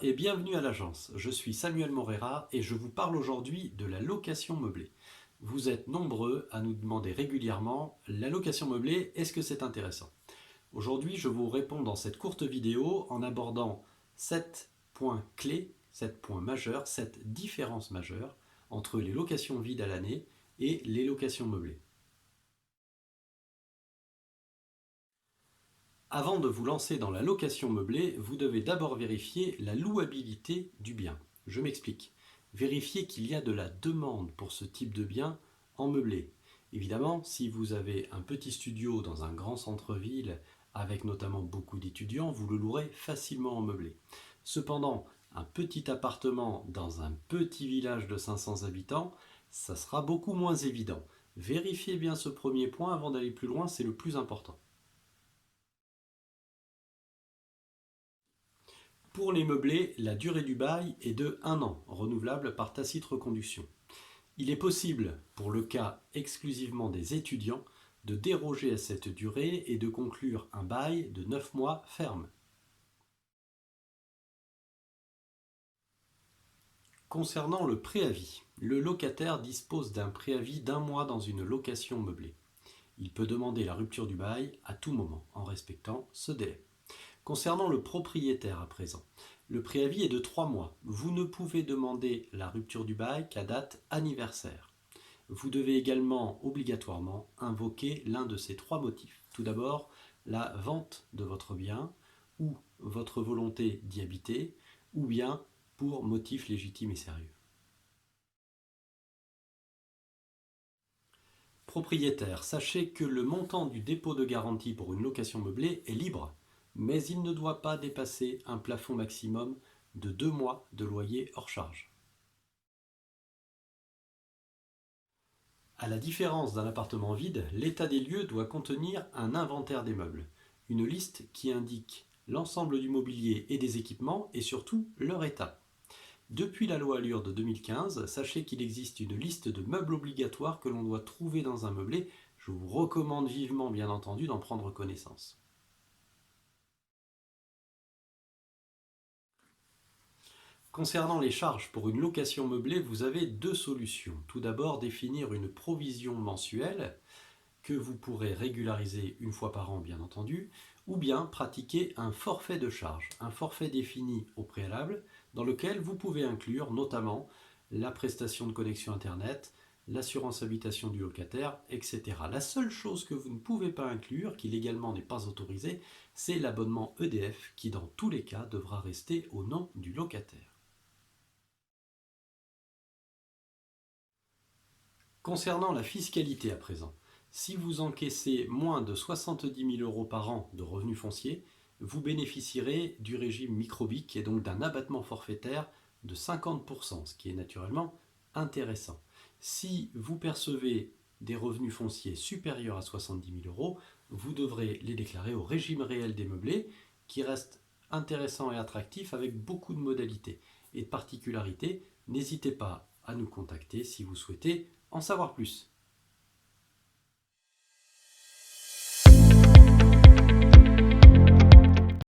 et bienvenue à l'agence. Je suis Samuel Morera et je vous parle aujourd'hui de la location meublée. Vous êtes nombreux à nous demander régulièrement la location meublée, est-ce que c'est intéressant? Aujourd'hui, je vous réponds dans cette courte vidéo en abordant 7 points clés, 7 points majeurs, 7 différences majeures entre les locations vides à l'année et les locations meublées. Avant de vous lancer dans la location meublée, vous devez d'abord vérifier la louabilité du bien. Je m'explique. Vérifiez qu'il y a de la demande pour ce type de bien en meublé. Évidemment, si vous avez un petit studio dans un grand centre-ville avec notamment beaucoup d'étudiants, vous le louerez facilement en meublé. Cependant, un petit appartement dans un petit village de 500 habitants, ça sera beaucoup moins évident. Vérifiez bien ce premier point avant d'aller plus loin, c'est le plus important. Pour les meublés, la durée du bail est de 1 an, renouvelable par tacite reconduction. Il est possible, pour le cas exclusivement des étudiants, de déroger à cette durée et de conclure un bail de 9 mois ferme. Concernant le préavis, le locataire dispose d'un préavis d'1 mois dans une location meublée. Il peut demander la rupture du bail à tout moment en respectant ce délai. Concernant le propriétaire à présent, le préavis est de 3 mois. Vous ne pouvez demander la rupture du bail qu'à date anniversaire. Vous devez également obligatoirement invoquer l'un de ces 3 motifs. Tout d'abord, la vente de votre bien ou votre volonté d'y habiter ou bien pour motif légitime et sérieux. Propriétaire, sachez que le montant du dépôt de garantie pour une location meublée est libre, mais il ne doit pas dépasser un plafond maximum de 2 mois de loyer hors charge. À la différence d'un appartement vide, l'état des lieux doit contenir un inventaire des meubles, une liste qui indique l'ensemble du mobilier et des équipements et surtout leur état. Depuis la loi Allure de 2015, sachez qu'il existe une liste de meubles obligatoires que l'on doit trouver dans un meublé. Je vous recommande vivement, bien entendu, d'en prendre connaissance. Concernant les charges pour une location meublée, vous avez 2 solutions. Tout d'abord, définir une provision mensuelle que vous pourrez régulariser une fois par an, bien entendu, ou bien pratiquer un forfait de charge, un forfait défini au préalable, dans lequel vous pouvez inclure notamment la prestation de connexion Internet, l'assurance habitation du locataire, etc. La seule chose que vous ne pouvez pas inclure, qui légalement n'est pas autorisé, c'est l'abonnement EDF, qui dans tous les cas devra rester au nom du locataire. Concernant la fiscalité à présent, si vous encaissez moins de 70 000 euros par an de revenus fonciers, vous bénéficierez du régime microbique et donc d'un abattement forfaitaire de 50%, ce qui est naturellement intéressant. Si vous percevez des revenus fonciers supérieurs à 70 000 euros, vous devrez les déclarer au régime réel des meublés, qui reste intéressant et attractif avec beaucoup de modalités et de particularités. N'hésitez pas à nous contacter si vous souhaitez en savoir plus.